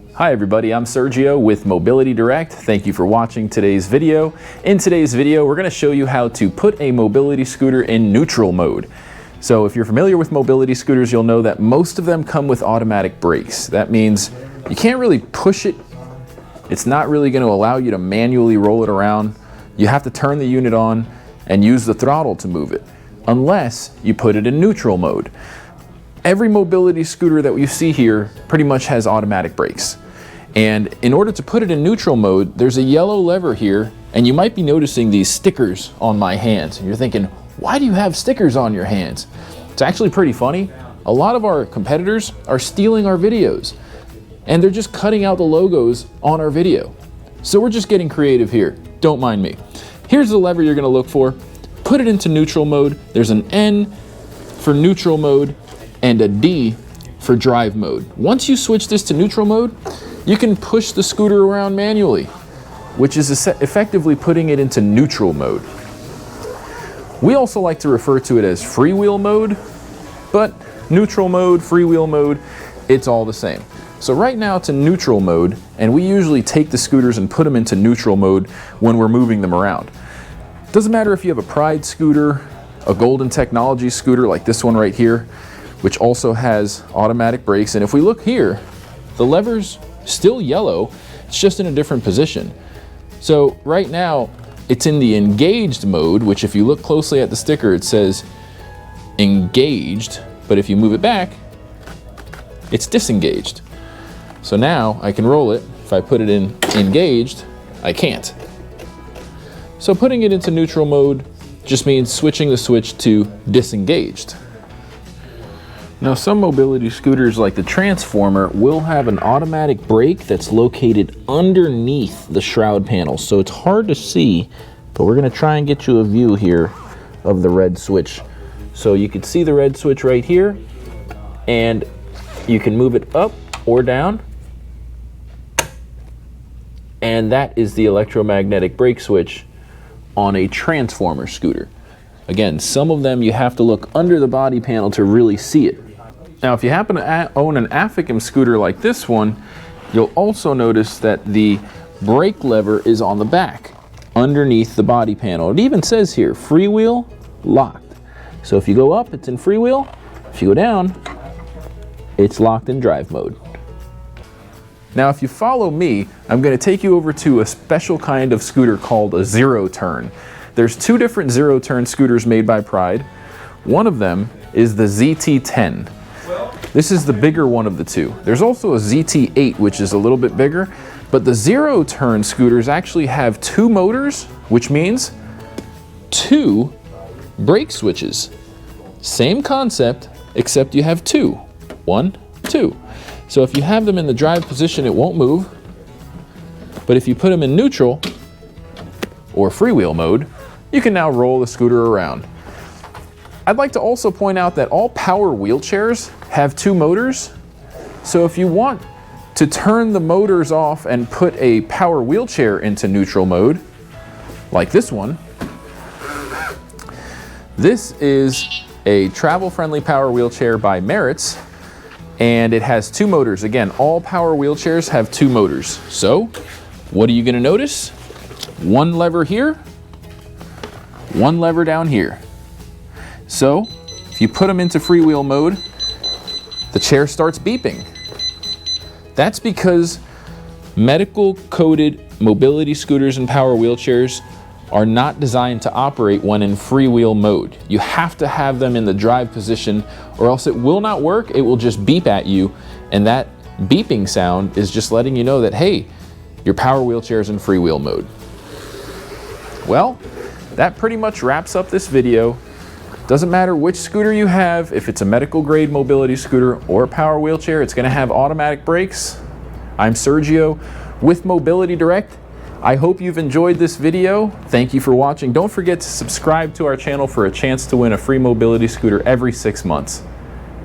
Hi everybody, I'm Sergio with Mobility Direct. Thank you for watching today's video. In today's video, we're going to show you how to put a mobility scooter in neutral mode. So if you're familiar with mobility scooters, you'll know that most of them come with automatic brakes. That means you can't really push it. It's not really going to allow you to manually roll it around. You have to turn the unit on and use the throttle to move it, unless you put it in neutral mode. Every mobility scooter that you see here pretty much has automatic brakes. And in order to put it in neutral mode, there's a yellow lever here, and you might be noticing these stickers on my hands. And you're thinking, why do you have stickers on your hands? It's actually pretty funny. A lot of our competitors are stealing our videos, and they're just cutting out the logos on our video. So we're just getting creative here. Don't mind me. Here's the lever you're gonna look for. Put it into neutral mode. There's an N for neutral mode and a D for drive mode. Once you switch this to neutral mode, you can push the scooter around manually, which is effectively putting it into neutral mode. We also like to refer to it as freewheel mode, but neutral mode, freewheel mode, it's all the same. So right now it's in neutral mode, and we usually take the scooters and put them into neutral mode when we're moving them around. Doesn't matter if you have a Pride scooter, a Golden Technology scooter like this one right here, which also has automatic brakes. And if we look here, the lever's still yellow, it's just in a different position. So right now, it's in the engaged mode, which if you look closely at the sticker, it says engaged, but if you move it back, it's disengaged. So now I can roll it. If I put it in engaged, I can't. So putting it into neutral mode just means switching the switch to disengaged. Now some mobility scooters like the Transformer will have an automatic brake that's located underneath the shroud panel. So it's hard to see, but we're gonna try and get you a view here of the red switch. So you can see the red switch right here, and you can move it up or down. And that is the electromagnetic brake switch on a Transformer scooter. Again, some of them you have to look under the body panel to really see it. Now, if you happen to own an Aficum scooter like this one, you'll also notice that the brake lever is on the back, underneath the body panel. It even says here, freewheel locked. So if you go up, it's in freewheel. If you go down, it's locked in drive mode. Now, if you follow me, I'm going to take you over to a special kind of scooter called a zero turn. There's two different zero turn scooters made by Pride. One of them is the ZT10. This is the bigger one of the two. There's also a ZT8, which is a little bit bigger, but the zero turn scooters actually have two motors, which means two brake switches. Same concept, except you have two. One, two. So if you have them in the drive position, it won't move. But if you put them in neutral or freewheel mode, you can now roll the scooter around. I'd like to also point out that all power wheelchairs have two motors. So if you want to turn the motors off and put a power wheelchair into neutral mode, like this one, this is a travel-friendly power wheelchair by Merritt's, and it has two motors. Again, all power wheelchairs have two motors. So what are you going to notice? One lever here, one lever down here. So if you put them into freewheel mode, the chair starts beeping. That's because medical coded mobility scooters and power wheelchairs are not designed to operate when in freewheel mode. You have to have them in the drive position, or else it will not work. It will just beep at you, and that beeping sound is just letting you know that, hey, your power wheelchair is in freewheel mode. Well, that pretty much wraps up this video. Doesn't matter which scooter you have, if it's a medical grade mobility scooter or a power wheelchair, it's gonna have automatic brakes. I'm Sergio with Mobility Direct. I hope you've enjoyed this video. Thank you for watching. Don't forget to subscribe to our channel for a chance to win a free mobility scooter every 6 months.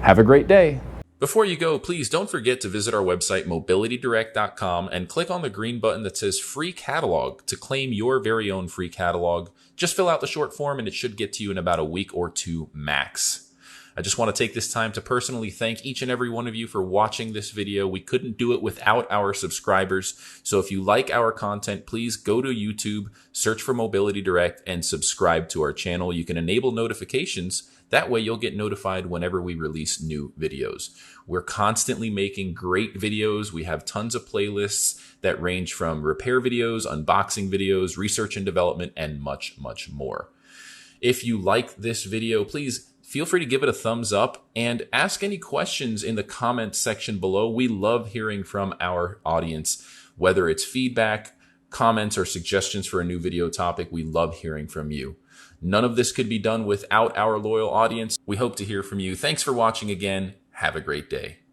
Have a great day. Before you go, please don't forget to visit our website, mobilitydirect.com, and click on the green button that says Free Catalog to claim your very own free catalog. Just fill out the short form and it should get to you in about a week or two max. I just want to take this time to personally thank each and every one of you for watching this video. We couldn't do it without our subscribers. So if you like our content, please go to YouTube, search for Mobility Direct, and subscribe to our channel. You can enable notifications. That way you'll get notified whenever we release new videos. We're constantly making great videos. We have tons of playlists that range from repair videos, unboxing videos, research and development, and much, much more. If you like this video, please feel free to give it a thumbs up and ask any questions in the comments section below. We love hearing from our audience, whether it's feedback, comments, or suggestions for a new video topic. We love hearing from you. None of this could be done without our loyal audience. We hope to hear from you. Thanks for watching again. Have a great day.